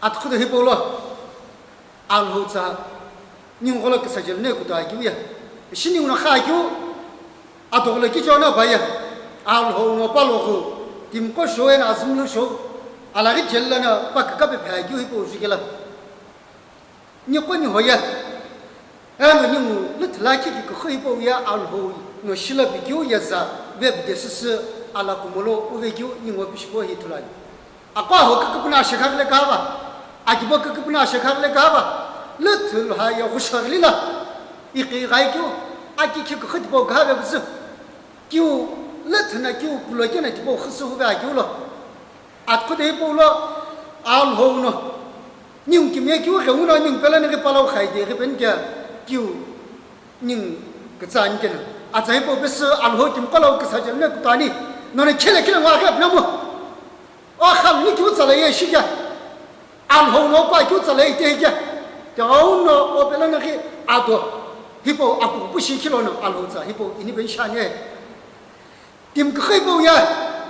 أتخذ هبولا الهوزا نيوغلا كسجل نيكو دايكويا شنيونا خايكو أتوغلا كيجونا بايا الهو نوبالوغو تيمكو شوين أزملو شو على غير جلنا بكا بحاجو هبو شكلا نيكو نيهويا أنا نيو لتلاكي كخيبو يا الهو نوشلا بيجو يزا بيبدسس على كمولو وبيجو نيو بيشبو هيتلاي أقوى هو كبنا شكاك لكابا أجيبو كبنا شكاك لكابا لتل هاي وشغلي لا يقي غايكو أجي كي خدبو كابا بس كيو لتنا كيو بلوجنا تبو خسو باجو لا أتقد يبو لا الهو نو نيو كمية كيو غونا نيو بلا نيجي بالاو خايدي غبنجا كيو نيو كتان كنا أتايبو بس الهو كم قلاو كساجلنا كتاني نون كلا كلا واقف نمو أخال نيكو تلاقي شيء الهو نوبا كيو تلاقي تيجا تاونا وبلا نيجي أدو هيبو أكو بشي كيلونا الهو تا هيبو إني بنشانيه تيم كخيبو يا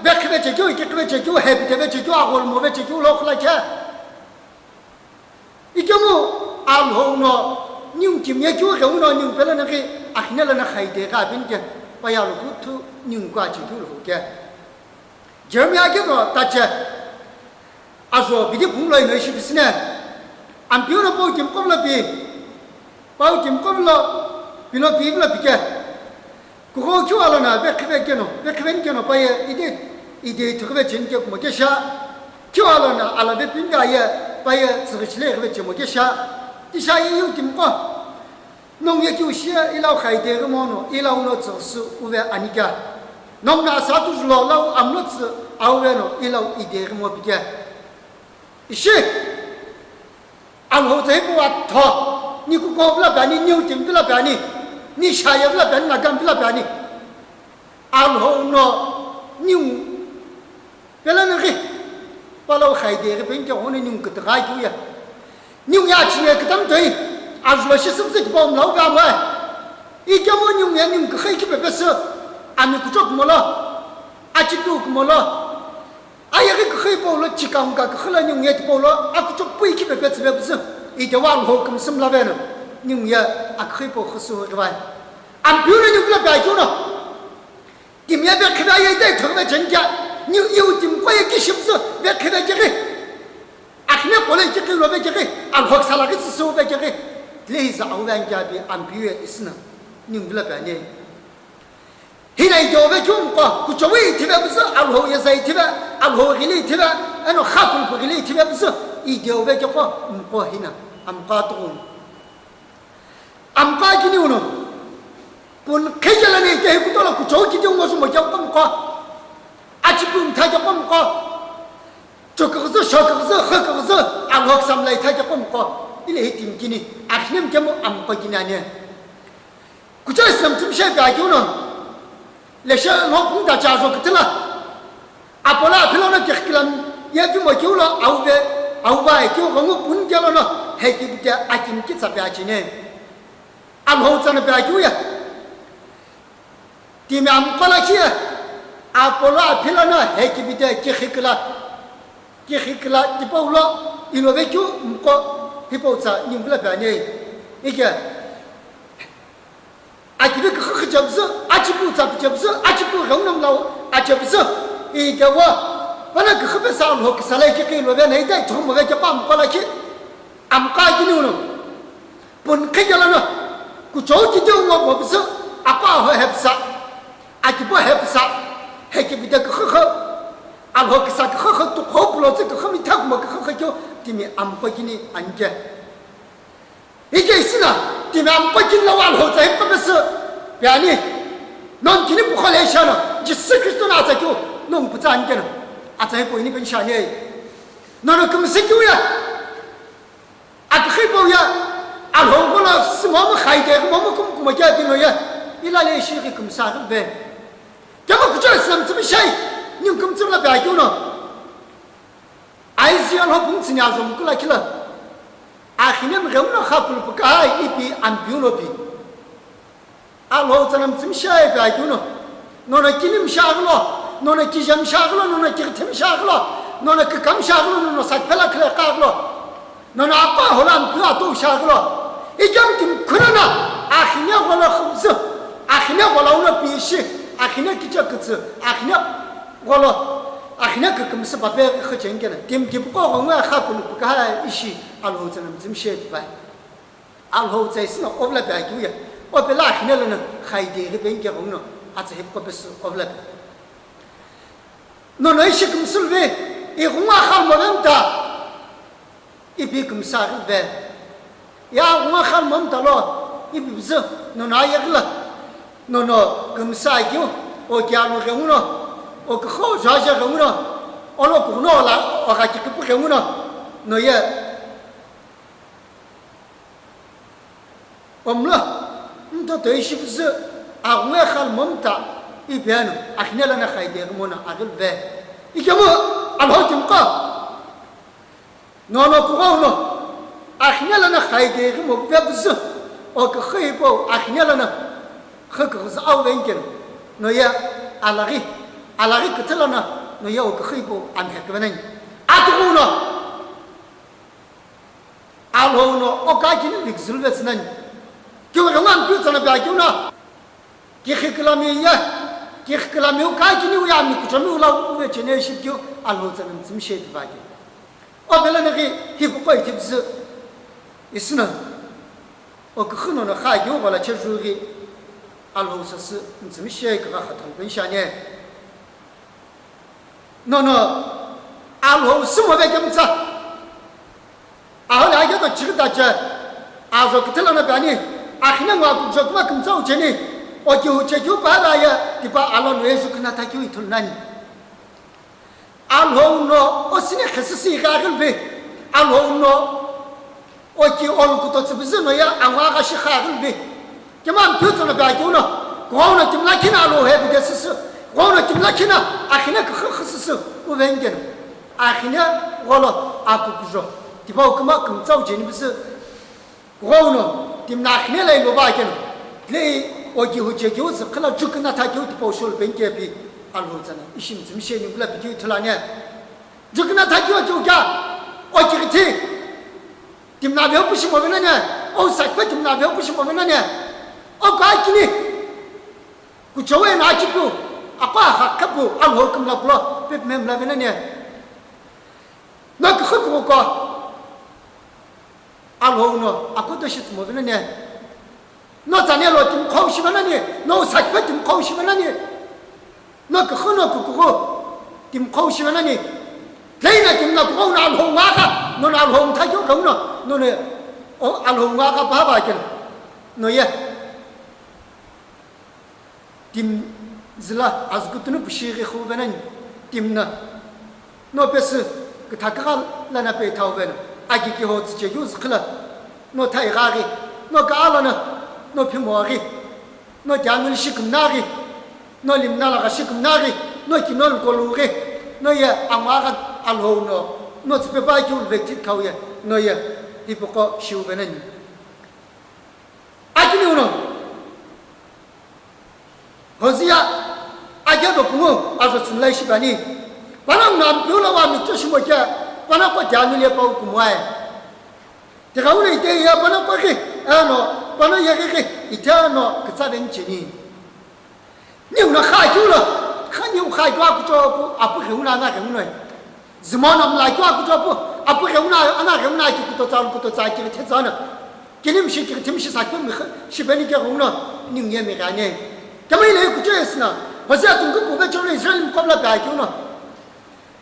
بكرة تجو ككرة تجو هبي تجو أقول مو بتجو لو خلاص إجمو الهو نو نيوم كمية جو غونا نيوم بلا نغي أحنا لنا خيدة قابين جا بيالو كتو نيوم قاعد جو له جا جرمي أجدوا تاجا أزو بدي بقول إنه إيش بسنا أم بيونا باوجم قبل بي باوجم قبل بيلو بيبلا بيجا كهو جو علىنا بكرة كنو بايا إيدي تكبر جنجا كمجشا جو علىنا على بيبينجا يا بايا زغشلي كبر جمجشا تشاي يوتيم قا نون يجوشيا إلى خيدة مانو إلى ونو ترسو ويا أنيكا نون ناساتو زلالو أملت أوينو إلى إيدير مو بيجا إيشي الهو تيبو أتها نيكو قبلا باني نيوتيم بلا باني نيشايا بلا باني نعم بلا باني الهو نو نيو بلا نغي بلاو خيدة بينجا هون نيو كتغايجويا نيو يا تشيني كتام توي أزلا شسم سكبام لاو بعمره إيجامو نيو يا نيو كخي كبر بس أنا كتوك ملا أجيبوك ملا أيها كخي بولا تشيكام كخلا نيو يا تبولا أكتوك بوي كبر بس إيجوان هو كم سم لبنا نيو يا أكخي بو خسوا رواي أم بيونا نيو كلا بعيونا تيم يا بكرة يا ده ثم جنجا نيو يو تيم قوي كشمس بكرة جري أحنا قلنا جري لو بجري الهوك سلاك تسوي بجري ليس أوان جابي أمبيو إسنا نيمبلا باني هنا يجوا بجوم قا كجوي تبى بس الهو يزاي تبى الهو غلي تبى أنا خاطر بغلي تبى بس يجوا بجوا مقا هنا أمقاطون أمقا جنيونو بون كجلني جاي كتولا كجوي كجوم وسوم جاوا مقا أجيبهم تاجوا مقا جوكغز شوكغز خكغز الهوك ساملاي تاجوا مقا إلى هتيم كني أخنم جمو أم قجنانه كجا إسلام تمشي بعيونه ليش نقوم دجاجو كتلا أبولا فلونا تخكلم يجي مجولا أو بايكيو غمو بنجلونا هيك بيجا أكيم كيسا بعينه الهوزان بعيويا تيم أم قلاشيا أبولا فلونا هيك بيجا كخكلا تبولا إلو بيجو مكو هيبوزا نيمبلا باني إيجا أجيبك خجبز أجيبوزا بجبز أجيبو غنم لو أجبز إيجا وا وانا كخبز على هوك سلاكي كيلو بين هيدا تهم وجا بام قلاكي أم قاجنونو بون كيجلنا كجوجي جو ما ببز أقا هو هبسا أجيبو هبسا هيك بدك خخ على هوك ساك خخ تقوب لو تك خمي تاك ما خخ جو تيمي أم قاجني أنجا 이게 있으나 디면 빠진 나와 호자에 빠졌어 يعني 넌 기능 부활해셔나 지스크리스도 나자고 넌 부자 안 되는 아자에 보이는 건 샤니에 너는 금색이야 아크히보야 알호고나 스마마 하이데 뭐뭐 kumkumaja binoya ilale shiri kumsaru be kama kucha islam tumi shay nyum kumtsum la ba yuno aizian ho bungtsinya zum kula kila akhinem gamna khapul bukai ipi ambiuno bi alho tanam tumi shay ba yuno nona kinim shaglo nona kijam shaglo nona kirtim shaglo nona kikam shaglo nona satpela kla qaglo 那阿爸后来不要都下个了，一讲定可能啊，阿黑娘我了后子，阿黑娘我了我了必须，阿黑娘给这个字，阿黑娘我了，阿黑娘个根是把别和钱给了，点不过我们还不不干一些，阿老子能这么写的吧？阿老子是呢，我们来白酒呀，我被拉黑娘了呢，还得那边结婚了，阿这还不是我们来。那些公司里，一红啊喊我们的，一边公司里边，呀红啊喊我们的了，一边不是，那一个了，那公司就我家里人了，我个好家些人了，我老公了了，我还这个不人了，那也，我们了，到对是不是？啊红啊喊我们的。一边呢，阿黑了那海点个么呢？阿个呗，一个么阿老点个，那过后呢，阿黑了那海点个么别不是，我个黑包阿黑了呢，黑个是奥文件，那也阿拉个个特了呢，那也我个黑包安排个呢，阿多呢，阿老呢，我赶紧历史了是呢，就让俺比咱那边就呢，给黑个了没呀？给个了没有改进的呀？你不准备了，我今年是就阿老子能这么写的吧？我本来那个也不会，是不是？也是呢。我个很多的还有我来接触的，阿老子是你这么写一个合同跟下呢？那阿老什么来这么子？阿来叫做几个大家，阿说个特了那边呢，阿黑那我说我更早前呢。我就把那呀，你把阿拉女儿跟他就一头难。阿老呢，我现在还是谁家人呗？阿老呢，我就阿拉个到这不是那样，阿娃还是家人呗？怎么不做了白酒呢？我呢，怎么来看阿老还不得试试？我呢，怎么来看呢？阿黑那个很试试，我问你了。阿黑呢，我了阿姑姑说，你把我干嘛更早前你不是？我呢，你们阿黑那来罗巴去了，来。我就是可能就跟他就的报销了本钱比阿老子呢，一心这么些年过来比就特了呢，就跟他就讲，我这个钱，你们那边不是我们了呢，我3块你们那边不是我们了呢，我赶紧呢，我周围拿几部，阿爸还可不，阿老跟那不了，别没那边了呢，那个很多个，阿老呢，阿哥都是怎么的了呢？那咱俩老点考习完了呢，那我3块点考习完了呢，那个很那个点考习完了呢，来呢点那个拿红娃个，那拿红他就红了，那呢，哦拿红娃个爸爸去了，那也，点是啦，还是个都不写个后边呢，点呢，那不是给他刚来那边掏呗了，阿给好直接就是去了，那太下个，那个阿拉呢？那偏毛个，那家门是咁那个，那里那个是咁那个，那今那个路个，那也阿妈个阿老呢，那这边把就来接口呀，那也你不过修个呢，阿今牛呢，可是呀，阿家都不我，阿说从来是把你，把那南边了话，你做什么家，把那个家门也包不买，这个我来对呀，把那个喏。把那也给一天呢，给咱人接呢。你那海酒了，看你海抓不着不，啊不用那用了，什么那么来抓不着不，啊不用那用那就不多找不多在这个天上呢。给你们是这个他们是啥根本是把你给红了，你也没干呢。他们来个这是呢，我是要通过部分交流上你搞了白酒呢，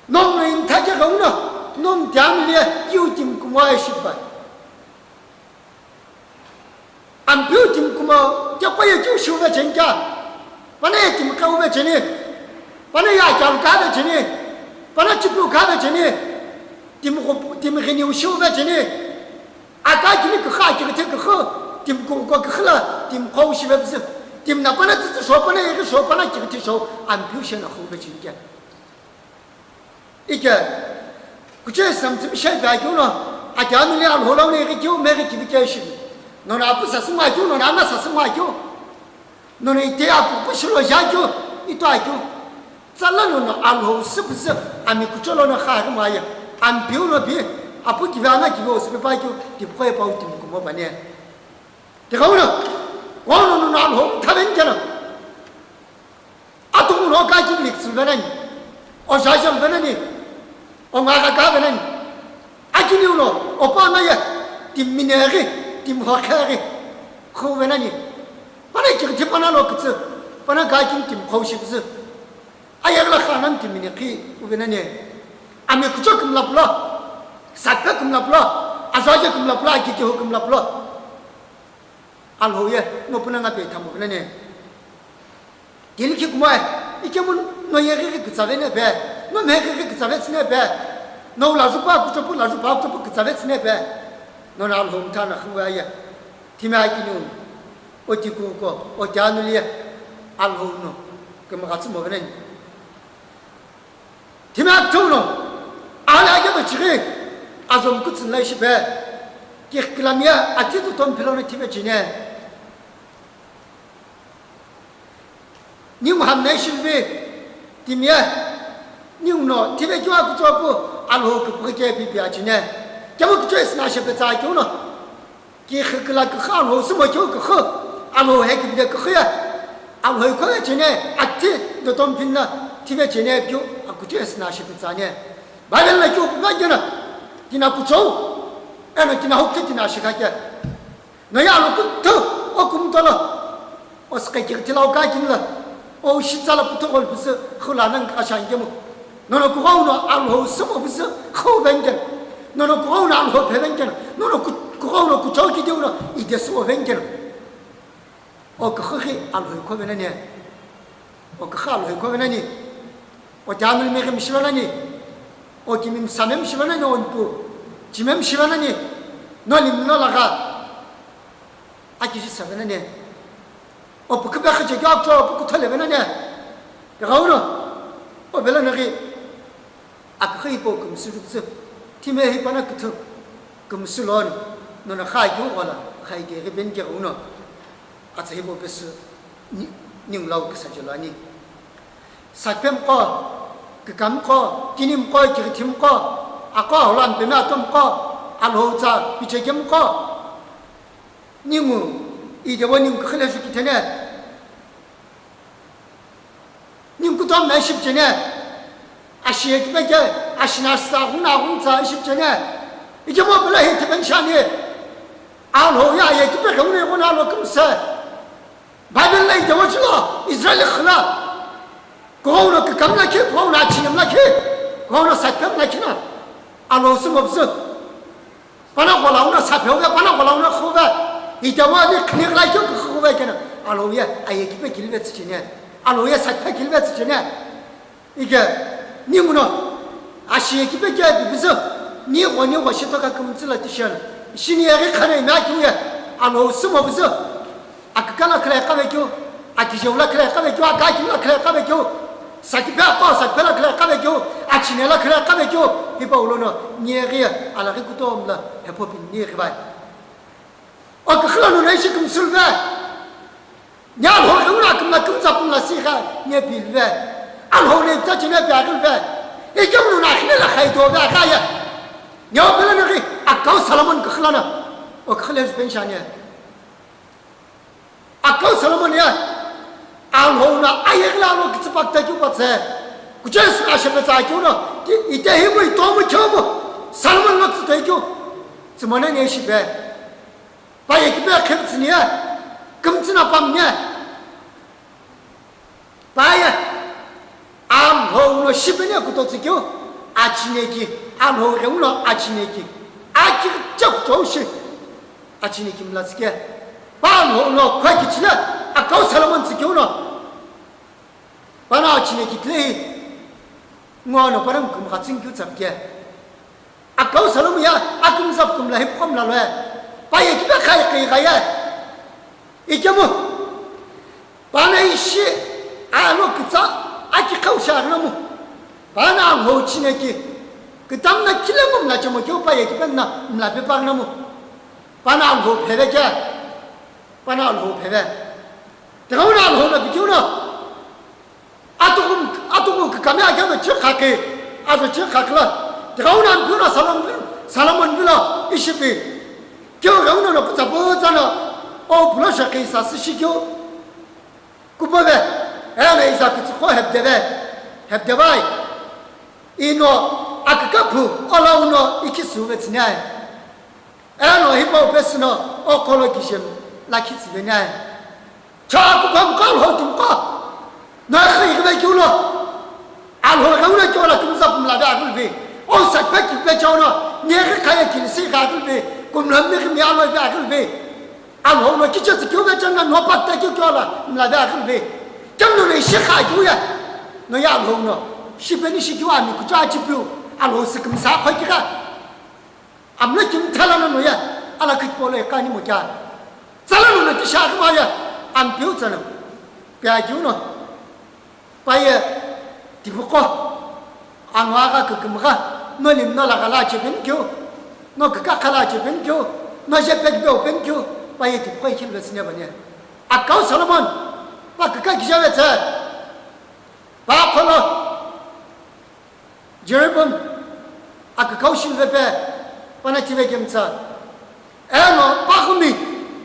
农民他就红了，农田里有点个么是吧？俺不要听什么，这不要就修个钱家，把那怎么搞个钱呢？把那牙讲干的钱呢？把那鸡不干的钱呢？怎么给你修个钱呢？啊，干起那个哈，这个好，怎么个好了？怎么好些不是？怎么那把那自己说，把那一个说，把那几个提说，俺不要想那好个钱家。一个，我这什么这么想白酒呢？啊，家里俩老老那个酒买个几个解释。侬那不是买酒，侬那是买酒，侬那第二步不是落下酒，一段酒，咱那侬那阿老是不是？俺们不叫那还个嘛呀？俺表那边， 아프 기와나 기고스 바이고 디포에 바우티 뭐 바네 대가오나 와노는 나로 타벤잖아 아토는 어가지 릭스베는 어샤션 베는이 어마가 가베는 아기니우노 오빠나야 dimmineeri dimhokheri khovenani pana ki tipana lokutsu pana gakin tim khawshibsu ayagla khanam dimmineki uvenani ame kuchok mlapla sakka kumlapla azaja kumlapla ki kumlapla alhoye no punanga pe thamu venani dilki kumai ikemun no yegi kitsavene be no megi kitsavetsne be no lazupa kuchopu lazupa kuchopu kitsavetsne be non alhom tana khwaya timaginu otikuko ojanulia alhomno kemagatsu mobenen timagtuno alaga do chige azom kutsunlai shibe kirklamia atitu tom pilone tibejine nim hamne shibe timia nimno tibejwa kuchopu alho kupke bibiajine जब कुछ ना शब्द चाहे क्यों ना कि खला खान हो सब क्यों कह आलो है कि बिना कह आलो है कोई चीने अच्छे तो तुम फिर ना ठीक है चीने क्यों कुछ ना शब्द चाहे बादल में क्यों पका क्या ना कि ना कुछ हो ऐना कि ना हो कि ना शिका क्या नया आलो कुछ तो ओ कुम तो लो उसके क्या तिलाव का कि ना ओ शिचाला पुतो कल पुस खुलानंग आशांगे मु नोनो कुआउ ना आलो सब पुस खो बेंगन 너는 고운 안호 배변견 너는 고운 구조기 되우나 이데스오 변견 그흐히 안호 코베나니 그하로 코베나니 자물 메금 시바나니 김임 사멤 시바나니 온부 지멤 시바나니 너님 너라가 아기시 사베나니 부크바크 제가도 부크털레베나니 가오노 벨라나기 아크히 보금 수줍스 timé hipana kutu kumsulon nona khayu wala khayge ben ge uno athe bo bes ning law kasajolani sakpem ko kam ko kinim ko kirtim ko aqo holan bema tom ko alhoza bichegem ko nimu idewonim khalesu kitene nim kutom nashib jene 아시에 그게 아시나스타 훈아훈자 십전에 이게 뭐 별로 히트벤샤니 알호야 예 그게 그네 혼하로 금세 바벨레이 되어지로 이스라엘 khla 고우로 그 감나케 고우나 치념나케 고우나 사탐나케나 알호스 없어 바나 골라우나 사표가 바나 골라우나 kho가 이때와니 클릭라이죠 그 kho가 있잖아 알호야 아예 그게 길베츠지네 알호야 사타 길베츠지네 이게 니무노 아시에 기백게 비서 니 원이 워시도가 금질라 티션 신이야게 카네 나기야 아노 스모브서 아까나 그래 까베교 아기저라 그래 까베교 아가기라 그래 까베교 사기바 빠사 그래 그래 까베교 아치네라 그래 까베교 이바울로노 니에게 알아기고도 없나 해포빈 니에게 그클라노 내시 금술베 냐로 형나 금나 금잡분라 시가 니 빌베 알호네 자치네 벼글베 이경로 나히네라 하이도베 가야 녀벨라나기 아까우 살로몬 그클라나 그클레스 벤샤니야 아까우 살로몬이야 알호나 아예글라로 그츠박다기 바세 구체스 아셔베 자기오나 이때 힘이 너무 쳐고 살로몬 럭스 되고 주머니 내시베 바예기베 캡츠니야 금츠나 밤냐 바야 암호우노 시베냐 구도츠교 아치네기 암호우노 아치네기 아치적 조시 아치네기 몰라스게 밤호우노 과기치나 아까우 살로몬 츠교노 바나 아치네기 플레이 뭐노 바람 금 같은 교 잡게 아까우 살로몬이야 아금 잡금 라해 폼라로에 바에 기가 가야 이게 뭐 바나이시 아노 그자 아기 카우샤르노무 바나 호치네기 그 담나 killemum na chamo kyopa ye kipenna mla pe pagnamu bana ho phebe kya bana ho phebe tawna ho na bikyuna atugum kamya kya chkhake azo chkhakla tawna pyuna 사람은 빌라 이십이 겨우는 없자 보잖아 불러서 계사 쓰시교 구법에 애네 이사 그 hebdebai ino akakapu olauno ikisuvetnya eno hipo besno okologishim lakitsvenya chaku kamkal hotum ka na khigbe kulo alho gawla kulo kumzap mlada gulbi o sakpek bejono niye kaya kilisi gulbi kumlam mi alwa gulbi alho no kichas kulo janna no patta kulo mlada gulbi kamno ne shikha kuya no ya alho no shibeni shikiwa mi kuchachipu alho sikum sa khakika amna kim thalana no ya ala khipole kani mo kya salanu na tisha ma ya am piu tsana pya ju no pa ye tibuko anwa ga kumga no lim no la gala chibin kyo no ka khala chibin kyo no je pek be open kyo pa ye tibuko khil besne bane akau salomon pa ka gijawe tsa pa kholo Jeroboam akakau shilvepe panachive gemtsa eno pahumi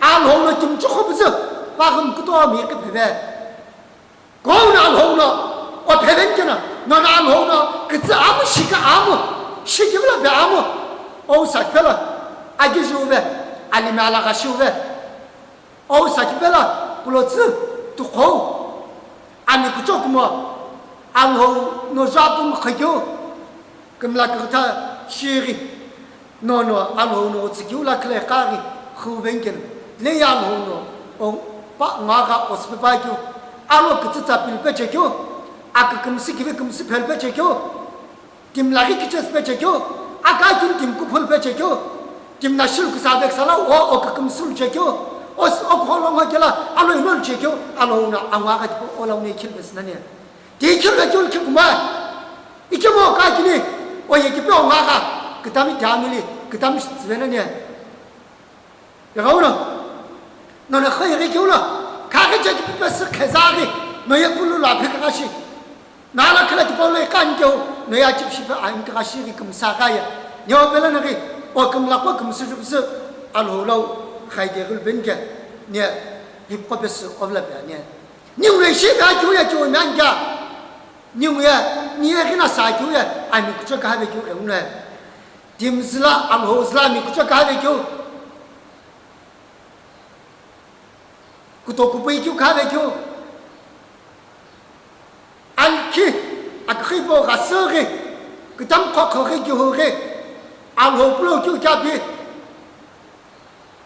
alho no kim chokobzu pahum kuto mi ke phebe gona alho no o pheben kena no na alho no kitsa am shika am shikibla be am o sakpela agijuve ali mala gashuve o sakpela kulotsu tu kho ami kuchokmo alho no japum khagyo Kumla kata shiri no alho no tsikiula kle qari khuvenken le alho no o pa ngaga ospepakyo alo kitsa pilpechekyo akakumsi kivekumsi pelpechekyo timlagi kichespechekyo akakin timku pulpechekyo timnashul kusabek sala o akakumsul chekyo os okholonga kela alo inol chekyo alo na angaga ola ne kilbesnane dikilbekyo kuma ikemo kakini o ye kipe o ngaga kitami tamili kitami zvenane yaona no na khayri kyula kage je kipe se khazari no ye bulu la phikashi nala khala tipole kanjo no ya chipshi ba an kashi kum sagaya nyo bela nagi o kum la ko kum sujubse alho law khayde gul benja ne hippo bes obla ba ne ni ure shi ga ju ya ju nanga Niuya, niya kina sajuya, ami kucho kahve kyo euna. Dimzla alhozla mi kucho kahve kyo. Kutokupai kyo kahve kyo. Alki akhibo gasore, kutam kokore kyo hore. Alhoplo kyo kapi.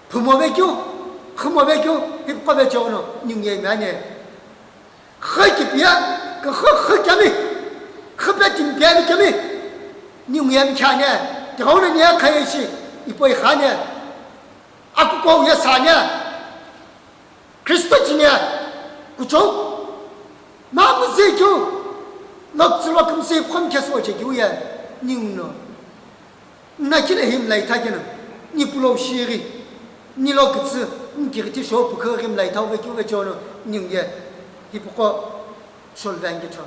Pumove kyo, hipkobe chono, niuya mane. Khakipia.个喝什么？喝不进别的什么？你眼看呢？这后来你也看一些，一波一下呢，啊，不光也啥呢？Kristo呢？不中，那不是就那只了公司分开说这就呀，你呢？那起来hem来他呢？你不老实的，你老个子，你这个的说不可hem来他为就为叫呢，你也，你不过。solvangito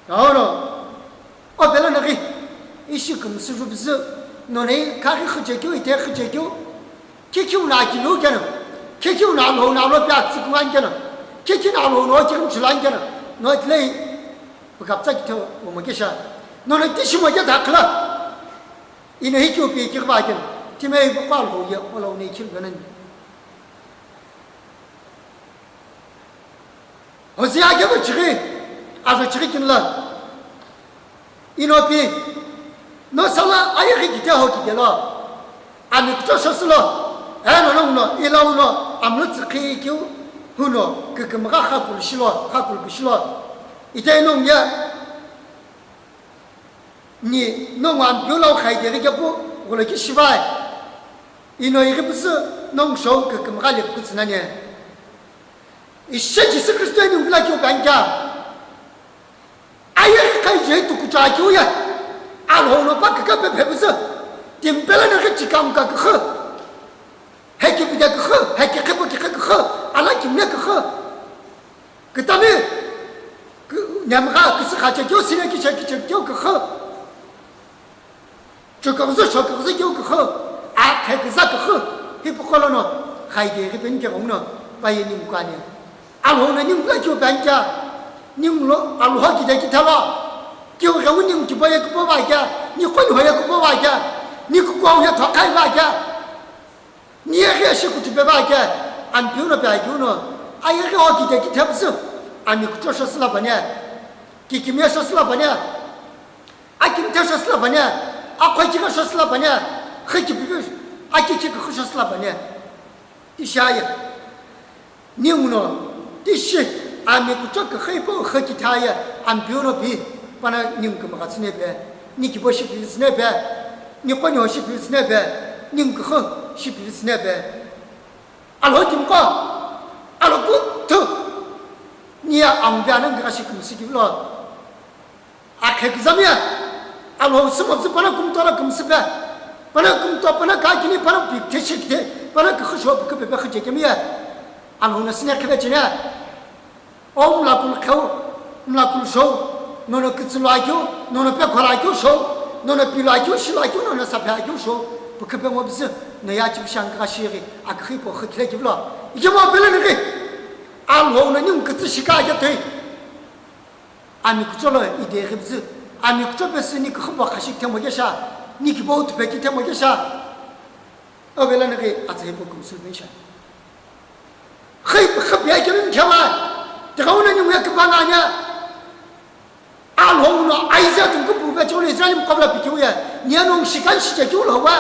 ora o bela nagi ishikum sujubzu none kari khjekyo ite khjekyo kekyu na kilo kana kekyu na lo pya tsikwan kana kekyu na lo jirum chulan kana no tlei bukapta kito omagesha none tishimo ya dakla ine hikyo pe kirba kana timei bukal ho ya ola ne chilganan Hozia gebe chiri azo chiri kinla inopi no sala ayi gite ho kigela ami kucho soslo eno no ila no amlut khikyu huno kikmga khakul shilo ite no ya ni no wan byolo khaide ge bu gole ki shibai ino ige busu no sho kikmga le kutsnane 이제 그리스도의 우리가 교관자 아예 가이제 또 구자교야 알호노 바크가 배부서 템벨은 그 지감가 그 해기 비자 그 해기 해보기 그 알아 김내 그 다음에 그 냠가 그 사자 교신의 기적이 그这个是说个是有个好，啊，开个啥个好，还不好了呢，还得个本家红呢，把人民管的，啊，后呢，你们来就本家，你们了，啊，好几代给他了，就让我你们就把一个不外家，你混回一个不外家，你个光要他开外家，你也还是个就别外家，俺丢了别丢了，啊，也好几代给他不是，啊，你这说是老板呢，给面说是老板呢，啊，今天说是老板呢。啊，快几个说是老板呢？很几个，啊，几个说是老板呢？第下呀，你们呢？第四，俺们这个黑包和其他呀，俺比如比，把那你们干嘛子那边？你给我是比是那边？你管我是比是那边？你们个好是比是那边？啊，老怎么讲？啊，老骨头，你呀，俺边那个是公司的了，啊，开个什么呀？啊，老什么子把那工作了公司呗，把那工作把那干给你把那比贴起贴，把那个学校不可别别和这个么呀？啊，老那是那开不起呢？哦，我们那工口，我们那工收，那那个子来就，那那别快来就收，那那比来就西来就，那那啥别就收，不可别我不是，那也就像个些个，啊，可以不和起来就了，一毛别了那个，啊，老那你们个子是干一堆，啊，你做了一点还不是？啊，你这边是你个很不合适，听我一下，你给我特别听我一下，为了那个啊，这一部公司分享，很别叫人听完，这个我呢你们要干嘛呢？啊，老呢，哎呀，这个不别叫你让你们搞不了比较呀，你要弄时间久了哇，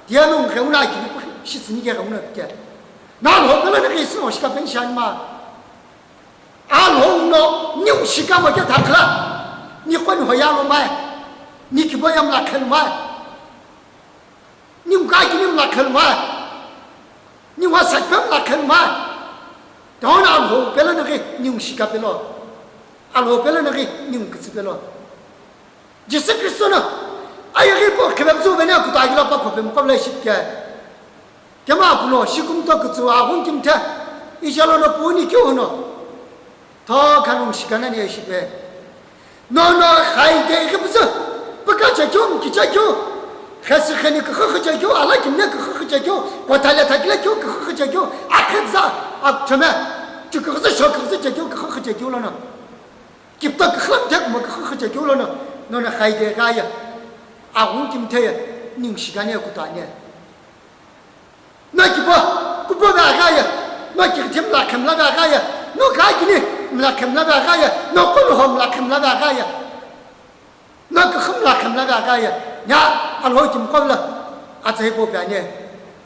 第二弄后来就不是你给后来的，那老本来那个是我是个分享嘛，啊，老呢，你有时间我就谈了。你混回家了吗？你给我要拿开了吗？你该给你们拿开了吗？你我啥不拿开了吗？当然后别了那个你用时间别了，啊后别了那个你用个子别了。就是个说呢，哎呀，不可别做，为了个大一了，把可别搞来些个，干嘛不咯？西工作个做啊，我今天一下了那不你叫呢，他看用时间那你也是呗。那还得不是不敢解决，不解决，还是和那个呵解决，阿拉今那个呵解决，我他来就个呵解决，啊看啥啊什么？这个是小个是解决个呵解决了呢，给不到个很太么个呵解决了呢，那还得干呀，啊我今天呀，你时间也不短呢，那就不干呀，那今天拉看那干呀，那干给你。ملاكم لا غاية نقولهم ملاكم لا غاية نقخم ملاكم لا غاية يا الهوتم قبله أتهبوا بعنيه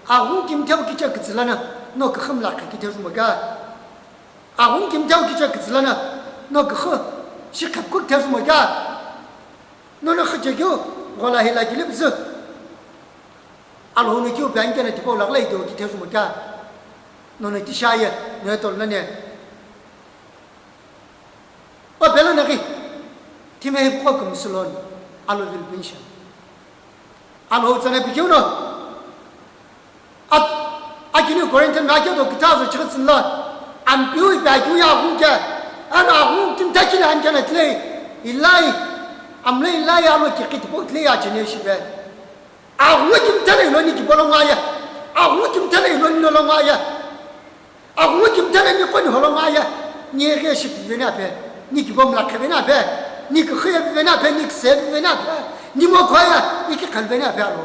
أهون كم تاو كي جاك زلنا نقخم ملاكم كي تاو مجا أهون كم تاو كي جاك زلنا نقخ شكب كل تاو مجا نخجيو والله لا جلبز الهون كيو بعنجنا تبوا لغلا يدو كي تاو مجا نتشاية نتولنا我别了那个，他们还不好公司了，阿罗vil分享，阿罗在那比较呢，今天个人在那叫做给他说这个真了，俺比如白就要红家，俺阿红今天进来俺讲了嘞，一来，俺们一来阿罗就给他不来呀，今天是呗，阿红今天来了你就不能买呀，阿红今天来了你能买呀，阿红今天来你管你好了买呀，你也是比人家呗。你给我们来看那边，你个黑边那边，你个谁边那边，你莫快呀，你个看边那边喽，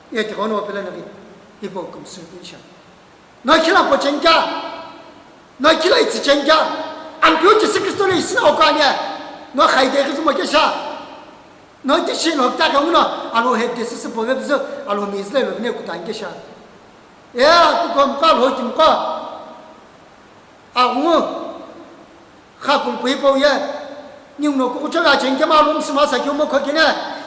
也得我那边那个，你不公司分享，那起来不增加，那起来一次增加，俺表姐是个说的是好干的，那还得个什么叫啥？那这些老大个呢，俺老还得是不会不是，俺老名字来了，那个单个啥？呀，不光搞老怎么搞？啊我。哈古背包呀，你那个这个钱干嘛弄什么事？就没看见呢？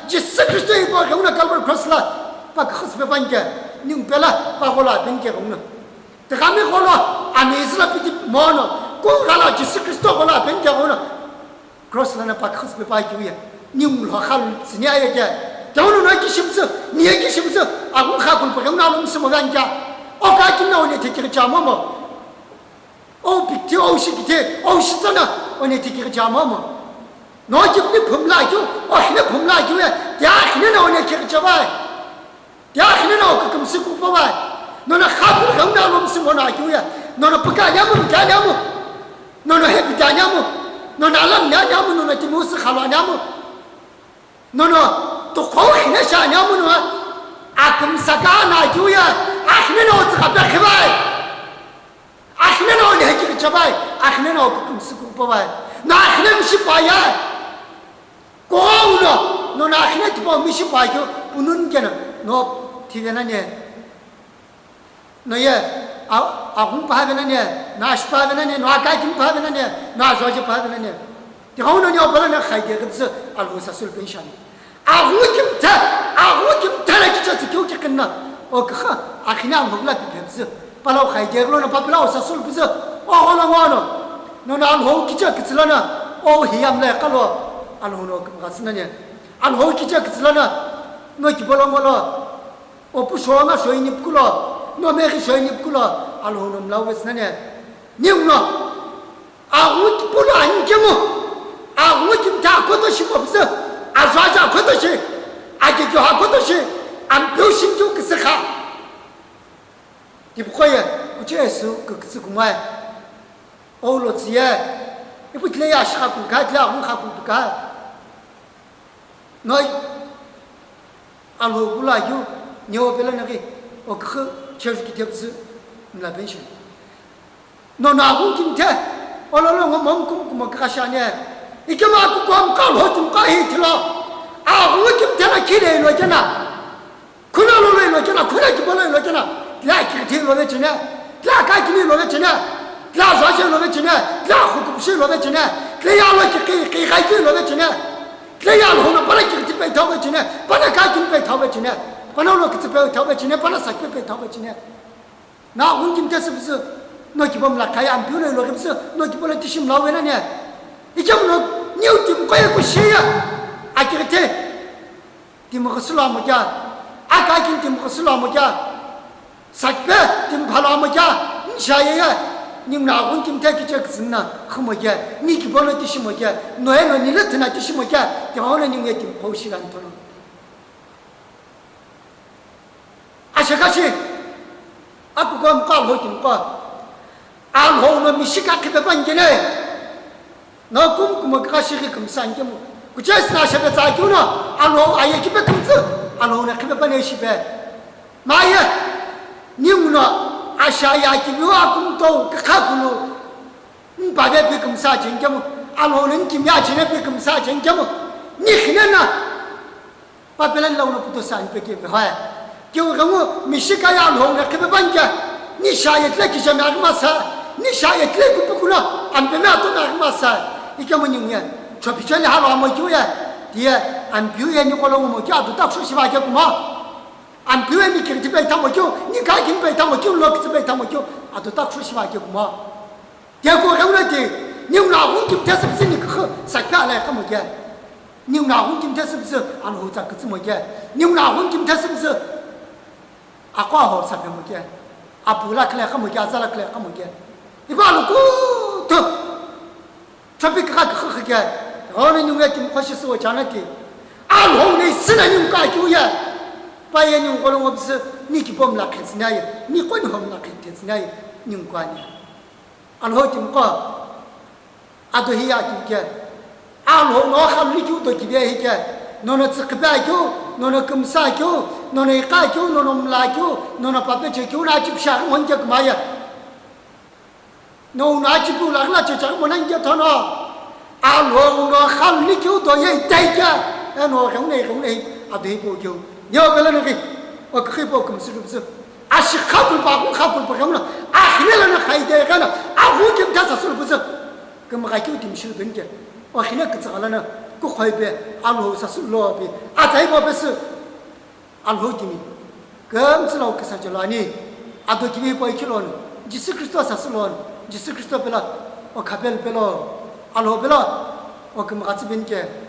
这40岁把红了，搞不cross了，把可是别办个，你别了，把我那边给红了，这还没好了，俺没事了，比你忙了，光干了就40岁我那边给红了 ，cross 了那把可是别办就呀，你老哈是伢一个，叫我那个是不是？你那个是不是？啊，我哈古不红那弄什么人家？我赶紧那我那天这个家妈妈。哦，比天哦是比天哦是真的，我那天给个家妈妈， 너 집이 범라죠 어히네 범라죠야 대학이네 나오네 개잡아 대학이네 나오고 금스고 봐봐 너는 하부를 경나 놈스 뭐나죠야 너는 부가냐무 가냐무 너는 해비자냐무 너는 알람냐냐무 너는 티모스 할와냐무 너는 또 거히네 샤냐무 너 아금사가나죠야 아히네 나오지 갑자기 봐 아히네 나오네 개잡아 아히네 나오고 금스고 봐봐 나 아히네 미시 봐야 고우너 너 나히네 티보 미시 봐요 부는 게는 너 티게나네 너예 아군 파베나네 나시 파베나네 나가긴 파베나네 나조지 파베나네 디하우너 녀벌나 하이게 그래서 알고사술 벤션 아구김타라 기저지 교직했나 그하 아히나 먹라 비면서 발로 하이게 그러나 바블라오 사술 그래서 어하나와노 너는 호 기저 그슬라나 히암래 깔로 알호노 그가스나네 알호 기저 그슬라나 너 기벌어몰어 부쇼마 쇼이닙구로 너 매기 쇼이닙구로 알호노 라우스나네 님노 아우 불로 안게모 아우 김다 고도시 없어 아자자 고도시 아기교 하고도시 안 표심도 그스카 이부코에 우체스 그스구마에 어로지에 이부틀레야 샤고 가틀라 홍하고 가 너희 알호 불라요 녀벨나기 그 저기 되었어 나 벤션 너 나고 김태 얼얼렁 몸꿈꿈 가샤네 이게 막고 꽝깔 좀 까히틀어 아고 김태나 기레 놓잖아 그날로 놓잖아 그날 기벌로 놓잖아 라이크 티로 놓잖아 라카기니 놓잖아 라자제 놓잖아 라후쿠시 놓잖아 그야로 기기 가지 놓잖아 그야로 호나 바라기 티페 타버잖아 바나카기 페 타버잖아 바나로 티페 타버잖아 바나사키 페 타버잖아 나 운김태스부스 너 기범 라카야 안 표현을 놓으면서 너 기범을 뜻이 나오네냐 이제 너 뉴팀 거에고 시야 아기한테 디모크슬라모자 아가긴 디모크슬라모자 사케 디모팔라모자 샤야야 님나군 김태기적 쓴나 흐모자 니 기범을 뜻이 뭐자 너의 니르트나 뜻이 뭐자 영어는 님의 김 보시간 토는 아셔가시 아구가 깔호팀과 알호는 미시카케베 반게네 너 꿈꾸면 가시기 금산게무 구체스나 셔베 자기나 알호 아예기베 금스 알호나 케베 바네시베 마야 님나 아샤야기묘 아꿈도 카구루 바베베 금사 쟁게무 알호는 김야지네베 금사 쟁게무 니히나나 바벨란 라우나 부도산 베게 베하 교가무 미시카야 알호나 케베 반게 니 샤예틀레 기자마르마사 니 샤예틀레 구꾸구나 안 베나 또 나르마사 이게 뭐냐 저 비전이 하루 한번 줘야 뒤에 안 비우에 니걸로 뭐 줘도 딱 수시바겠구만 안 비우에 니 길티 베타 뭐 줘, 니 가긴 베타 뭐 줘, 럭스 베타 뭐 줘, 아도 딱 수시바겠구만 대고 해오라지 님나 혼김 됐으면서 니 그 사카래 그 뭐야 님나 혼김 됐으면서 안 호자 그 뭐야 님나 혼김 됐으면서 아과 호 사배 뭐야 아부라 그래 그 뭐야 자라 그래 그 뭐야 이거 알고 또 트래픽가 그게 어느 놈의 김 거시스고 자나기 알홍네 쓰나님 가지고야 바예님 거는 없어 니 기범 라켓스나요 니 권험 라켓스나요 님 관이 알호팀 거 아도히야 김게 알홍 너 함리주도 기베히게 너는 츠크바교 너는 금사교 너는 까교 너는 음라교 너는 바베체교 나집샤 먼저 그마야 너 나지고 라그나 저자 뭐는게 더너 알로 너 함리교 도에 대자 너 형네 아데고교 여벨는 그 그거 금스르스 아시카불 바고 카불 바고나 아히네는 하이데가나 아후김 다서스 부서 그마가교 dim실든게 어히네 그자라나 그 거이베 알로 사슬로비 아자이버베스 알로김이 금슬로 그사절라니 아도김이 보이키로는 지스 그리스도 사슬로는 지스 그리스도 벨라 카벨 벨로 알로 벨라 그마가츠 빈게